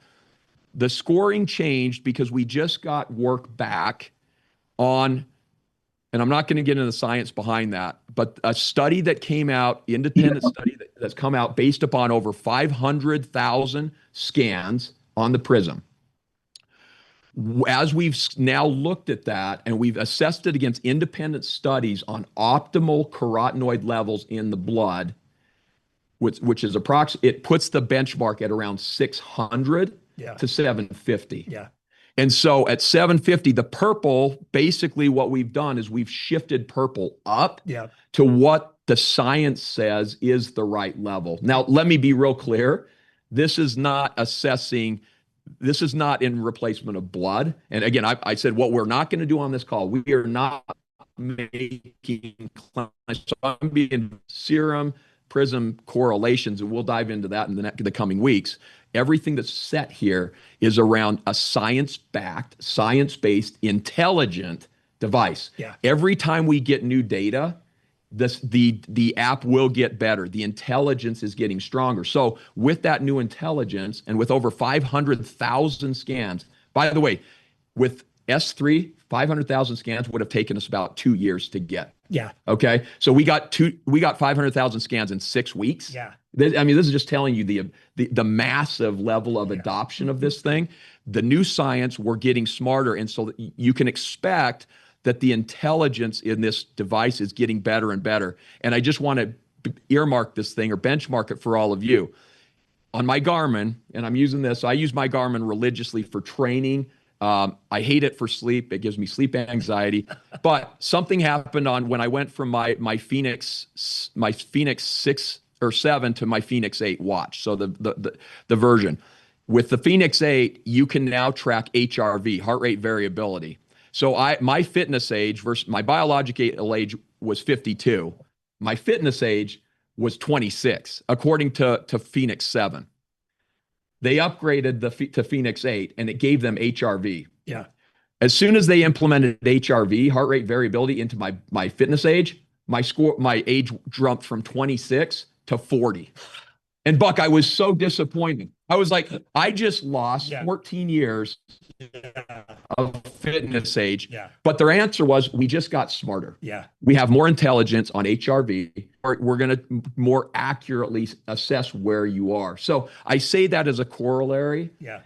Speaker 1: The scoring changed because we just got work back on, and I'm not going to get into the science behind that, but a study that came out, independent study that's come out based upon over 500,000 scans on the Prism. As we've now looked at that and we've assessed it against independent studies on optimal carotenoid levels in the blood, which is it puts the benchmark at around 600 to 750.
Speaker 2: Yeah.
Speaker 1: And so at 750, the purple, basically what we've done is we've shifted purple up to what the science says is the right level. Now, let me be real clear. This is not in replacement of blood. And again, I said what we're not going to do on this call, we are not making claims. So I'm being serum, Prism correlations, and we'll dive into that in the coming weeks. Everything that's set here is around a science-backed, science-based, intelligent device.
Speaker 2: Yeah.
Speaker 1: Every time we get new data, the app will get better. The intelligence is getting stronger. So with that new intelligence and with over 500,000 scans, by the way, with S3, 500,000 scans would have taken us about 2 years to get.
Speaker 2: Yeah.
Speaker 1: Okay. So we got 500,000 scans in 6 weeks.
Speaker 2: Yeah.
Speaker 1: I mean, this is just telling you the massive level of adoption of this thing. The new science, we're getting smarter. And so you can expect that the intelligence in this device is getting better and better. And I just want to earmark this thing or benchmark it for all of you. On my Garmin, and I'm using this, I use my Garmin religiously for training. I hate it for sleep. It gives me sleep anxiety. But something happened when I went from my Phoenix 6 or 7 to my Phoenix 8 watch. So the version. With the Phoenix 8, you can now track HRV, heart rate variability. So my fitness age versus my biological age was 52. My fitness age was 26, according to Phoenix 7. They upgraded to Phoenix 8 and it gave them HRV.
Speaker 2: Yeah.
Speaker 1: As soon as they implemented HRV, heart rate variability, into my fitness age, my age jumped from 26 to 40. And Buck, I was so disappointed. I was like, I just lost 14 years of fitness age.
Speaker 2: Yeah.
Speaker 1: But their answer was, we just got smarter.
Speaker 2: Yeah.
Speaker 1: We have more intelligence on HRV. We're going to more accurately assess where you are. So I say that as a corollary.
Speaker 2: Yeah.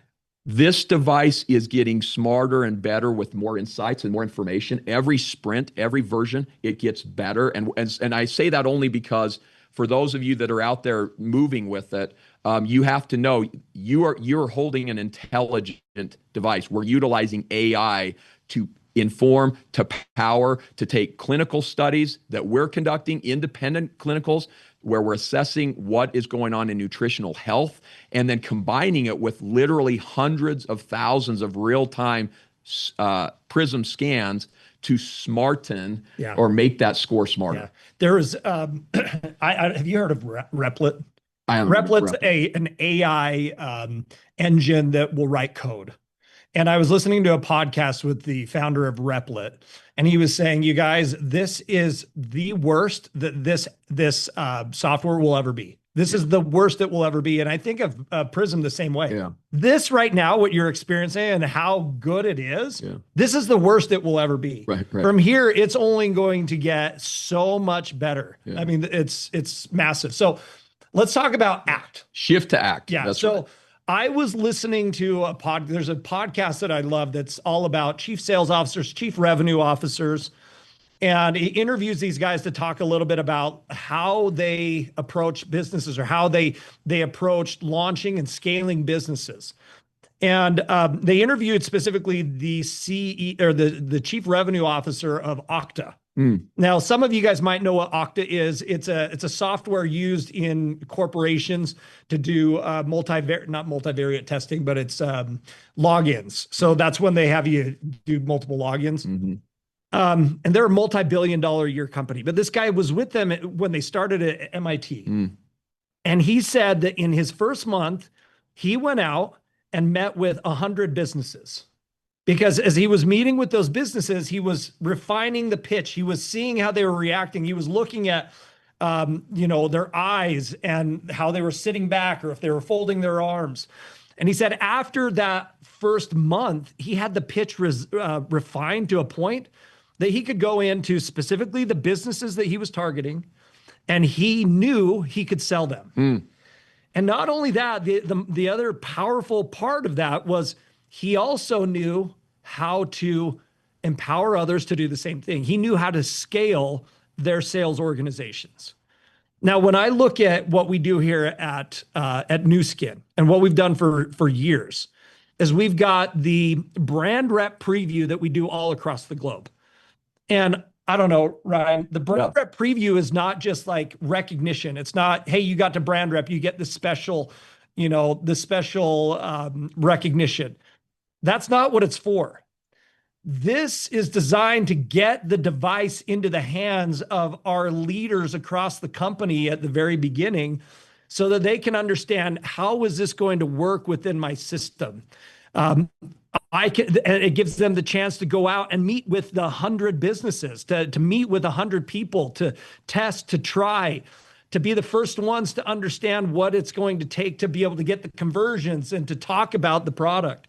Speaker 1: This device is getting smarter and better with more insights and more information. Every sprint, every version, it gets better. And I say that only because for those of you that are out there moving with it, you have to know you're holding an intelligent device. We're utilizing AI to inform, to power, to take clinical studies that we're conducting, independent clinicals, where we're assessing what is going on in nutritional health, and then combining it with literally hundreds of thousands of real-time Prism scans to smarten or make that score smarter.
Speaker 2: Yeah. There is, have you heard of Replit?
Speaker 1: I am.
Speaker 2: Replit's an AI engine that will write code. And I was listening to a podcast with the founder of Replit, and he was saying, you guys, this is the worst that this software will ever be. This is the worst it will ever be. And I think of Prism the same way.
Speaker 1: Yeah.
Speaker 2: This right now, what you're experiencing and how good it is, this is the worst it will ever be.
Speaker 1: Right.
Speaker 2: From here, it's only going to get so much better. I mean, it's massive. So let's talk about ACT.
Speaker 1: Shift to ACT.
Speaker 2: Yeah.
Speaker 1: That's
Speaker 2: so
Speaker 1: right.
Speaker 2: I was listening to there's a podcast that I love that's all about chief sales officers, chief revenue officers. And he interviews these guys to talk a little bit about how they approach businesses or how they approach launching and scaling businesses. And they interviewed specifically the CEO or the chief revenue officer of Okta. Now, some of you guys might know what Okta is. It's a software used in corporations to do not multivariate testing, but it's logins. So that's when they have you do multiple logins.
Speaker 1: Mm-hmm.
Speaker 2: And they're a multi-billion-dollar a year company. But this guy was with them when they started at MIT. And he said that in his first month, he went out and met with 100 businesses. Because as he was meeting with those businesses, he was refining the pitch. He was seeing how they were reacting. He was looking at, their eyes and how they were sitting back or if they were folding their arms. And he said after that first month, he had the pitch refined to a point that he could go into specifically the businesses that he was targeting, and he knew he could sell them. And not only that, the other powerful part of that was he also knew how to empower others to do the same thing. He knew how to scale their sales organizations. Now, when I look at what we do here at Nu Skin and what we've done for years, is we've got the brand rep preview that we do all across the globe. And I don't know, Ryan, the brand rep preview is not just like recognition. It's not, hey, you got to brand rep, you get the special, recognition. That's not what it's for. This is designed to get the device into the hands of our leaders across the company at the very beginning so that they can understand, how is this going to work within my system? It gives them the chance to go out and meet with the 100 businesses, to meet with 100 people, to test, to try, to be the first ones to understand what it's going to take to be able to get the conversions and to talk about the product.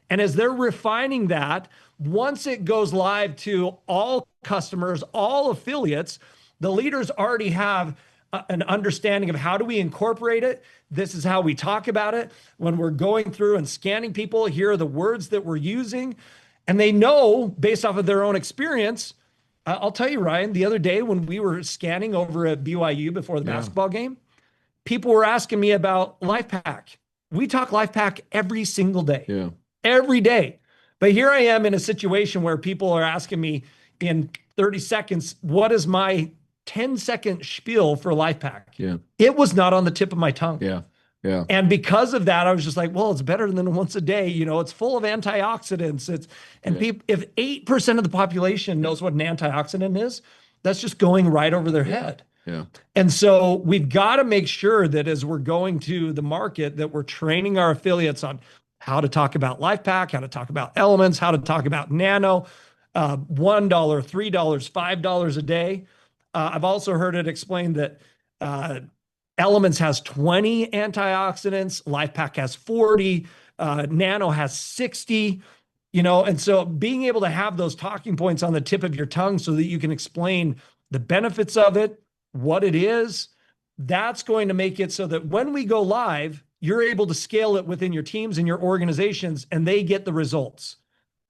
Speaker 2: And as they're refining that, once it goes live to all customers, all affiliates, the leaders already have an understanding of how do we incorporate it. This is how we talk about it. When we're going through and scanning people, here are the words that we're using. And they know based off of their own experience. I'll tell you, Ryan, the other day when we were scanning over at BYU before the basketball game, people were asking me about LifePack. We talk LifePack every single day, every day. But here I am in a situation where people are asking me in 30 seconds, what is my 10-second spiel for LifePack? It was not on the tip of my tongue. And because of that, I was just like, well, it's better than once a day. It's full of antioxidants. People, if 8% of the population knows what an antioxidant is, that's just going right over their head. And so we've got to make sure that as we're going to the market, that we're training our affiliates on how to talk about LifePack, how to talk about elements, how to talk about nano, $1, $3, $5 a day. I've also heard it explained that Elements has 20 antioxidants, LifePack has 40, Nano has 60, and so being able to have those talking points on the tip of your tongue so that you can explain the benefits of it, what it is, that's going to make it so that when we go live, you're able to scale it within your teams and your organizations, and they get the results.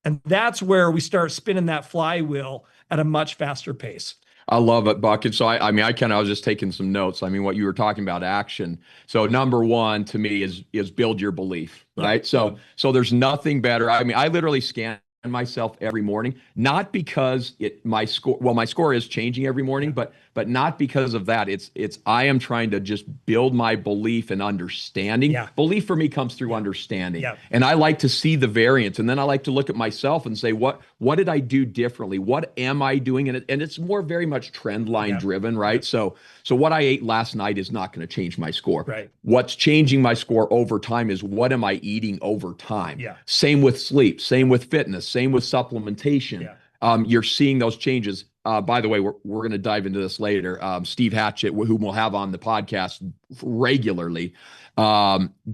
Speaker 2: And that's where we start spinning that flywheel at a much faster pace.
Speaker 1: I love it, Buck. And so I was just taking some notes. I mean, what you were talking about, action. So number one to me is build your belief, right? So there's nothing better. I mean, I literally scan myself every morning, not because my score is changing every morning, but not because of that. I am trying to just build my belief and understanding. Belief for me comes through understanding. And I like to see the variance. And then I like to look at myself and say, what did I do differently? What am I doing? And it's more very much trend line driven, right? So what I ate last night is not going to change my score.
Speaker 2: Right.
Speaker 1: What's changing my score over time is what am I eating over time? Same with sleep, same with fitness, same with supplementation. You're seeing those changes. By the way, we're going to dive into this later. Steve Hatchett, whom we'll have on the podcast regularly,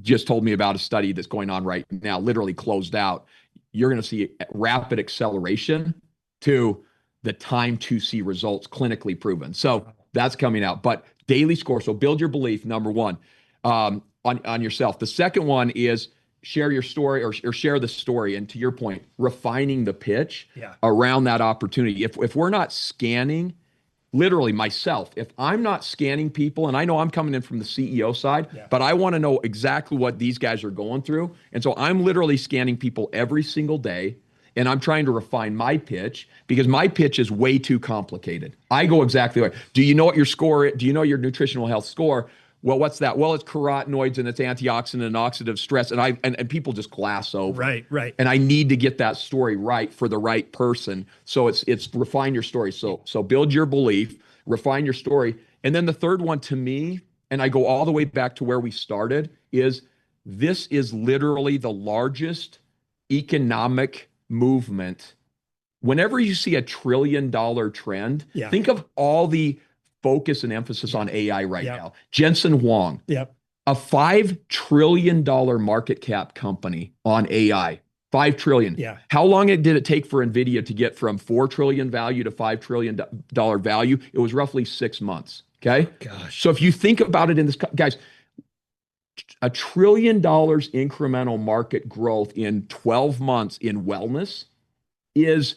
Speaker 1: just told me about a study that's going on right now, literally closed out. You're going to see rapid acceleration to the time to see results clinically proven. So that's coming out. But daily score. So build your belief, number one, on yourself. The second one is share your story or share the story. And to your point, refining the pitch around that opportunity. If we're not scanning, literally myself, if I'm not scanning people, and I know I'm coming in from the CEO side, but I want to know exactly what these guys are going through. And so I'm literally scanning people every single day. And I'm trying to refine my pitch because my pitch is way too complicated. I go exactly right. Do you know what your score is? Do you know your nutritional health score? Well, what's that? Well, it's carotenoids and it's antioxidant and oxidative stress. And people just glass over.
Speaker 2: Right.
Speaker 1: And I need to get that story right for the right person. So it's refine your story. So build your belief, refine your story. And then the third one to me and I go all the way back to where we started, is this is literally the largest economic movement. Whenever you see a $1 trillion trend, think of all the focus and emphasis on AI right now. Jensen Huang, a $5 trillion market cap company on AI. 5 trillion. How long did it take for NVIDIA to get from 4 trillion value to $5 trillion value? It was roughly 6 months. Okay.
Speaker 2: Gosh.
Speaker 1: So if you think about it in this, guys, $1 trillion incremental market growth in 12 months in wellness is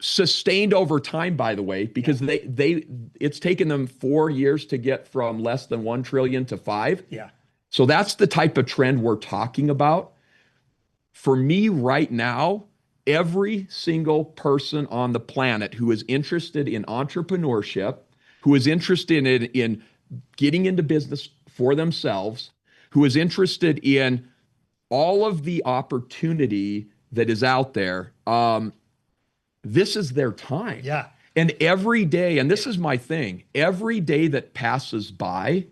Speaker 1: sustained over time, by the way, because it's taken them 4 years to get from less than 1 trillion to 5. So that's the type of trend we're talking about. For me right now, every single person on the planet who is interested in entrepreneurship, who is interested in getting into business for themselves, who is interested in all of the opportunity that is out there, this is their time. And every day, and this is my thing, every day that passes by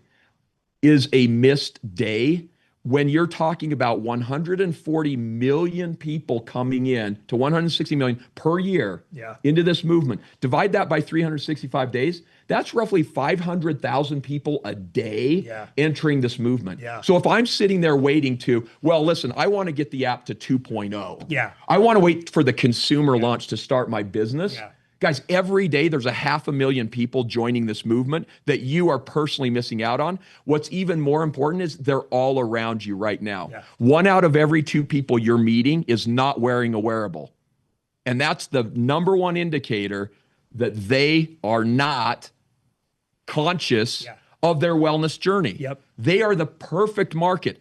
Speaker 1: is a missed day when you're talking about 140 million people coming in to 160 million per year into this movement. Divide that by 365 days. That's roughly 500,000 people a day entering this movement. So if I'm sitting there waiting to, well, listen, I want to get the app to 2.0. I want to wait for the consumer launch to start my business. Guys, every day there's 500,000 people joining this movement that you are personally missing out on. What's even more important is they're all around you right now. 1 out of every 2 people you're meeting is not wearing a wearable. And that's the number one indicator that they are not conscious of their wellness journey. They are the perfect market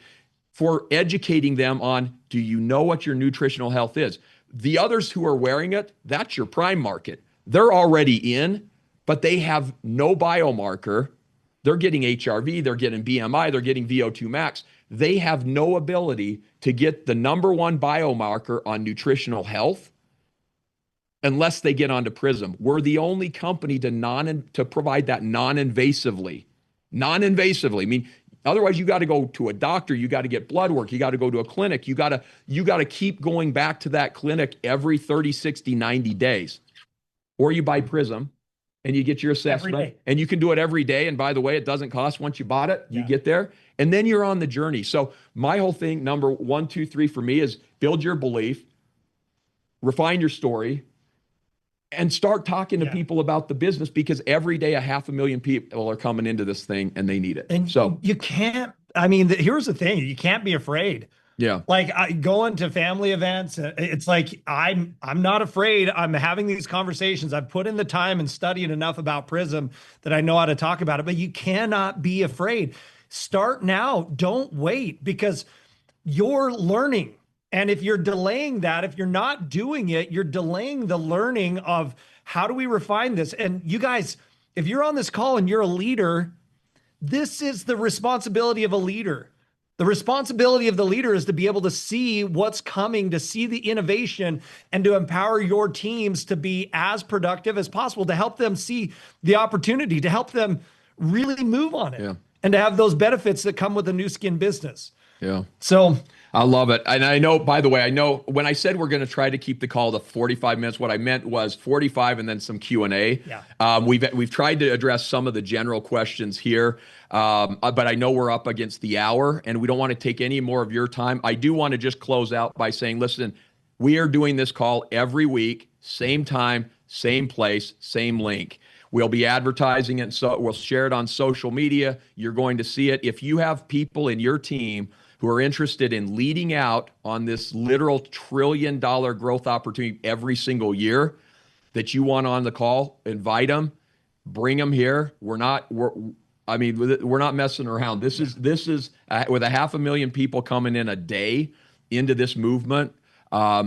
Speaker 1: for educating them on, do you know what your nutritional health is? The others who are wearing it, that's your prime market. They're already in, but they have no biomarker. They're getting HRV, they're getting BMI, they're getting VO2 max. They have no ability to get the number one biomarker on nutritional health unless they get onto Prism. We're the only company to provide that non-invasively. Non-invasively. I mean, otherwise you got to go to a doctor, you got to get blood work, you got to go to a clinic, you got to keep going back to that clinic every 30, 60, 90 days. Or you buy Prism and you get your assessment and you can do it every day. And by the way, it doesn't cost once you bought it, you get there and then you're on the journey. So my whole thing, number 1, 2, 3 for me is build your belief, refine your story, and start talking to people about the business, because every day 500,000 people are coming into this thing and they need it.
Speaker 2: And so you can't, I mean, here's the thing, you can't be afraid. Like going to family events, it's like, I'm not afraid. I'm having these conversations. I've put in the time and studied enough about Prism that I know how to talk about it, but you cannot be afraid. Start now. Don't wait, because you're learning. And if you're delaying that, if you're not doing it, you're delaying the learning of how do we refine this? And you guys, if you're on this call and you're a leader, this is the responsibility of a leader. The responsibility of the leader is to be able to see what's coming, to see the innovation, and to empower your teams to be as productive as possible, to help them see the opportunity, to help them really move on it, and to have those benefits that come with a new skin business. So
Speaker 1: I love it. And I know, by the way, I know when I said we're going to try to keep the call to 45 minutes, what I meant was 45 and then some Q&A. We've tried to address some of the general questions here, but I know we're up against the hour and we don't want to take any more of your time. I do want to just close out by saying, listen, we are doing this call every week, same time, same place, same link. We'll be advertising it, so we'll share it on social media. You're going to see it. If you have people in your team who are interested in leading out on this literal $1 trillion growth opportunity every single year that you want on the call, invite them, bring them here. We're not messing around. This is with 500,000 people coming in a day into this movement.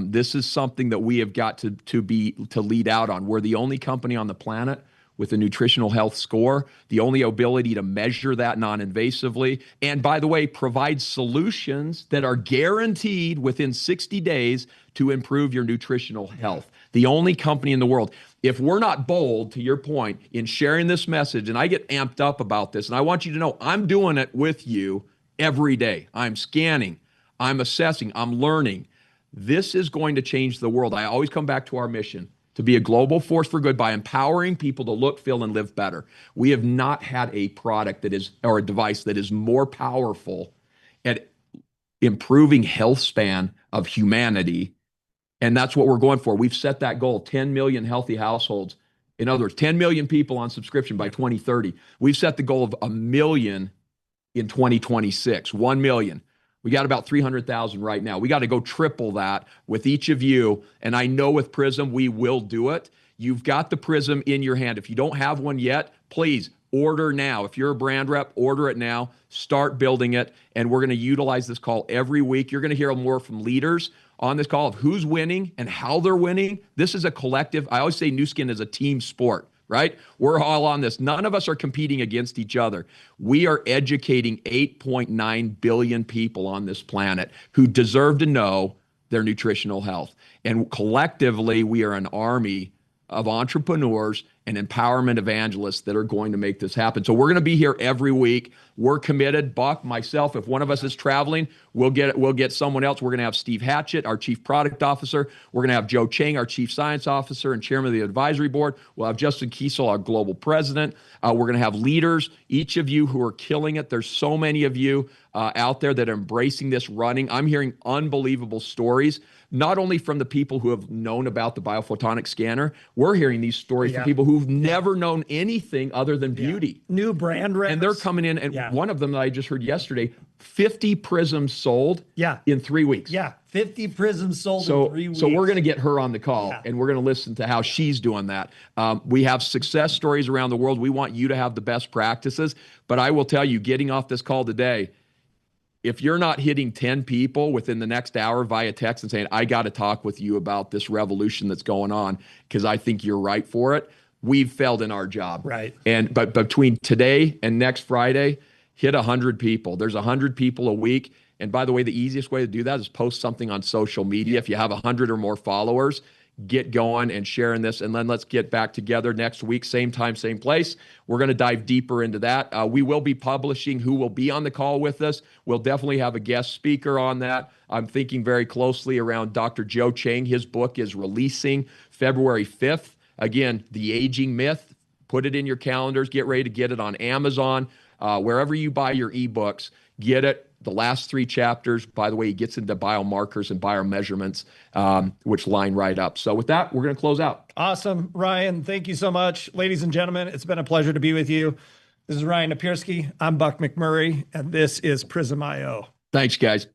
Speaker 1: This is something that we have got to lead out on. We're the only company on the planet with a nutritional health score, the only ability to measure that non-invasively, and by the way, provide solutions that are guaranteed within 60 days to improve your nutritional health. The only company in the world. If we're not bold, to your point, in sharing this message, and I get amped up about this, and I want you to know I'm doing it with you every day. I'm scanning, I'm assessing, I'm learning. This is going to change the world. I always come back to our mission to be a global force for good by empowering people to look, feel, and live better. We have not had a product that is, or a device that is more powerful at improving health span of humanity. And that's what we're going for. We've set that goal, 10 million healthy households. In other words, 10 million people on subscription by 2030. We've set the goal of 1 million in 2026, 1 million. We got about 300,000 right now. We got to go triple that with each of you. And I know with Prism, we will do it. You've got the Prism in your hand. If you don't have one yet, please order now. If you're a brand rep, order it now. Start building it. And we're going to utilize this call every week. You're going to hear more from leaders on this call of who's winning and how they're winning. This is a collective. I always say Nu Skin is a team sport, right? We're all on this. None of us are competing against each other. We are educating 8.9 billion people on this planet who deserve to know their nutritional health. And collectively, we are an army of entrepreneurs and empowerment evangelists that are going to make this happen. So we're going to be here every week. We're committed. Buck, myself, if one of us is traveling, we'll get someone else. We're going to have Steve Hatchett, our Chief Product Officer. We're going to have Joe Chang, our Chief Science Officer and Chairman of the Advisory Board. We'll have Justin Kiesel, our Global President. We're going to have leaders, each of you who are killing it. There's so many of you out there that are embracing this running. I'm hearing unbelievable stories, not only from the people who have known about the biophotonic scanner. We're hearing these stories from people who've never known anything other than beauty.
Speaker 2: New brand reps.
Speaker 1: And they're coming in, and one of them that I just heard yesterday, 50 Prisms sold in 3 weeks.
Speaker 2: 50 Prisms sold in 3 weeks.
Speaker 1: So we're going to get her on the call, and we're going to listen to how she's doing that. We have success stories around the world. We want you to have the best practices. But I will tell you, getting off this call today, if you're not hitting 10 people within the next hour via text and saying, I got to talk with you about this revolution that's going on because I think you're right for it, we've failed in our job.
Speaker 2: Right.
Speaker 1: But between today and next Friday, hit 100 people. There's 100 people a week. And by the way, the easiest way to do that is post something on social media. If you have 100 or more followers, get going and sharing this. And then let's get back together next week, same time, same place. We're going to dive deeper into that. We will be publishing who will be on the call with us. We'll definitely have a guest speaker on that. I'm thinking very closely around Dr. Joe Chang. His book is releasing February 5th. Again, The Aging Myth. Put it in your calendars. Get ready to get it on Amazon. Wherever you buy your ebooks, get it. The last 3 chapters, by the way, he gets into biomarkers and biomeasurements, which line right up. So with that, we're going to close out.
Speaker 2: Awesome. Ryan, thank you so much. Ladies and gentlemen, it's been a pleasure to be with you. This is Ryan Napierski. I'm Buck McMurray, and this is PRYSM IO.
Speaker 1: Thanks, guys.